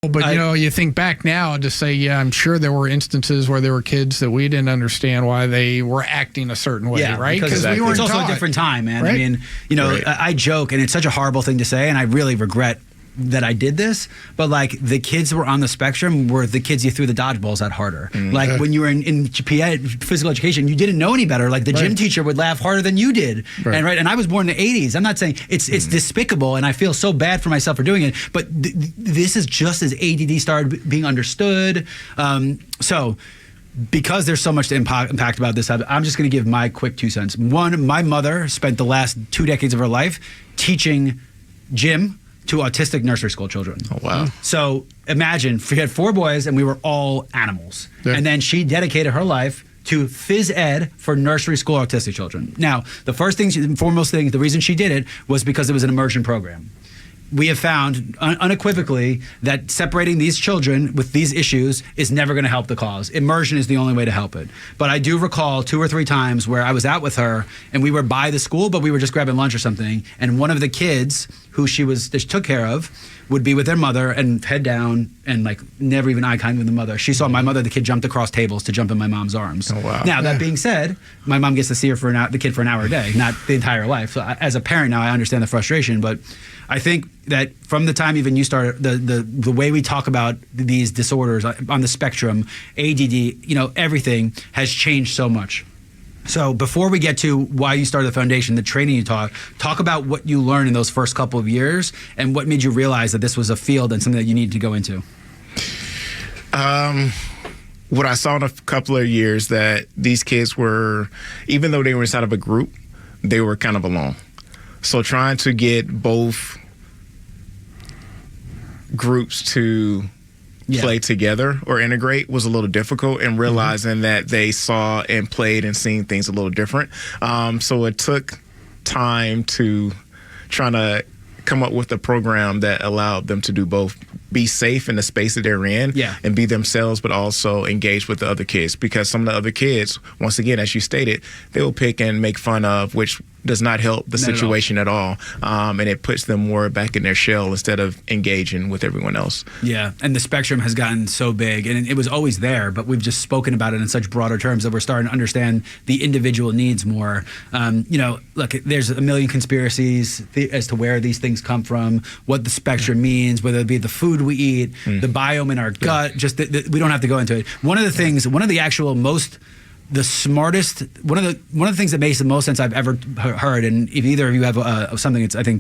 But, you think back now to say, yeah, I'm sure there were instances where there were kids that we didn't understand why they were acting a certain way, right? Because we weren't also a different time, man. Right? I mean, I joke, and it's such a horrible thing to say, and I really regret that I did this, but like the kids that were on the spectrum were the kids you threw the dodgeballs at harder. Like when you were in physical education, you didn't know any better. Like the gym teacher would laugh harder than you did. And I was born in the 80s. I'm not saying it's despicable, and I feel so bad for myself for doing it, but this is just as ADD started being understood. So because there's so much to impact about this, I'm just going to give my quick 2 cents. One, my mother spent the last 2 decades of her life teaching gym to autistic nursery school children. Oh, wow. So imagine, we had 4 boys and we were all animals. Yeah. And then she dedicated her life to phys ed for nursery school autistic children. Now, the foremost thing, the reason she did it was because it was an immersion program. We have found unequivocally that separating these children with these issues is never going to help the cause. Immersion is the only way to help it. But I do recall 2 or 3 times where I was out with her and we were by the school, but we were just grabbing lunch or something. And one of the kids who she took care of would be with their mother and head down and like never even eye contact with the mother. She saw my mother, the kid jumped across tables to jump in my mom's arms. Oh, wow. Now, that being said, my mom gets to see her the kid for an hour a day, not the entire life. So as a parent now, I understand the frustration, but I think that from the time even you started, the way we talk about these disorders on the spectrum, ADD, everything has changed so much. So before we get to why you started the foundation, the training you talk about what you learned in those first couple of years and what made you realize that this was a field and something that you needed to go into. What I saw in a couple of years that these kids were, even though they were inside of a group, they were kind of alone. So trying to get both groups to play together or integrate was a little difficult, and realizing that they saw and played and seen things a little different. So it took time to try to come up with a program that allowed them to do both, be safe in the space that they're in and be themselves, but also engage with the other kids, because some of the other kids, once again, as you stated, they will pick and make fun of, which does not help the situation at all. And it puts them more back in their shell instead of engaging with everyone else. Yeah, and the spectrum has gotten so big, and it was always there, but we've just spoken about it in such broader terms that we're starting to understand the individual needs more. Look, there's a million conspiracies as to where these things come from, what the spectrum means, whether it be the food we eat, the biome in our gut, we don't have to go into it. One of the things that makes the most sense I've ever heard, and if either of you have something, it's, I think,